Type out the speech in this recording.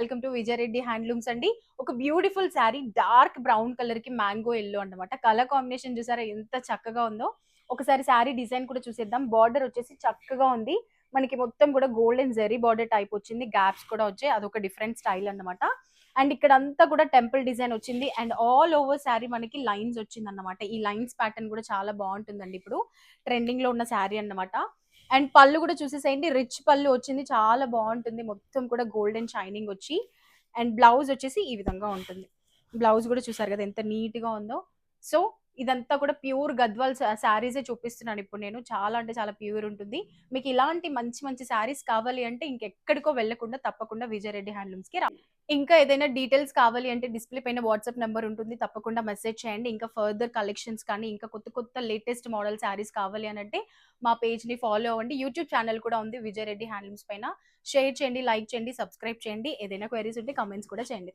Welcome to Vijaya Reddy handlooms అండి. ఒక beautiful sari dark brown colour కి మ్యాంగో ఎల్లో అన్నమాట. కలర్ కాంబినేషన్ చూసారా ఎంత చక్కగా ఉందో. ఒకసారి శారీ డిజైన్ కూడా చూసేద్దాం. బార్డర్ వచ్చేసి చక్కగా ఉంది. మనకి మొత్తం కూడా గోల్డెన్ జెరీ బార్డర్ టైప్ వచ్చింది. గ్యాప్స్ కూడా వచ్చాయి. అదొక డిఫరెంట్ స్టైల్ అన్నమాట. అండ్ ఇక్కడ అంతా కూడా టెంపుల్ డిజైన్ వచ్చింది. అండ్ ఆల్ ఓవర్ శారీ మనకి లైన్స్ వచ్చింది అన్నమాట. ఈ లైన్స్ ప్యాటర్న్ కూడా చాలా బాగుంటుందండి. ఇప్పుడు ట్రెండింగ్ లో ఉన్న శారీ అన్నమాట. అండ్ పళ్ళు కూడా చూసేసేయండి. రిచ్ పళ్ళు వచ్చింది. చాలా బాగుంటుంది. మొత్తం కూడా గోల్డెన్ షైనింగ్ వచ్చి అండ్ బ్లౌజ్ వచ్చేసి ఈ విధంగా ఉంటుంది. బ్లౌజ్ కూడా చూసారు కదా ఎంత నీట్ గా ఉందో. సో ఇదంతా కూడా ప్యూర్ గద్వాల్ శారీసే చూపిస్తున్నాను ఇప్పుడు నేను. చాలా అంటే చాలా ప్యూర్ ఉంటుంది. మీకు ఇలాంటి మంచి మంచి శారీస్ కావాలి అంటే ఇంకెక్కడికో వెళ్ళకుండా తప్పకుండా విజయరెడ్డి హ్యాండ్లూమ్స్ కి రా. ఇంకా ఏదైనా డీటెయిల్స్ కావాలి అంటే డిస్ప్లే పైన వాట్సాప్ నెంబర్ ఉంటుంది. తప్పకుండా మెసేజ్ చేయండి. ఇంకా ఫర్దర్ కలెక్షన్స్ కానీ ఇంకా కొత్త కొత్త లేటెస్ట్ మోడల్ శారీస్ కావాలి అని అంటే మా పేజ్ ని ఫాలో అవ్వండి. యూట్యూబ్ ఛానల్ కూడా ఉంది విజయరెడ్డి హ్యాండ్లూమ్స్ పైన. షేర్ చేయండి, లైక్ చేయండి, సబ్స్క్రైబ్ చేయండి. ఏదైనా క్వైరీస్ ఉంటే కమెంట్స్ కూడా చేయండి.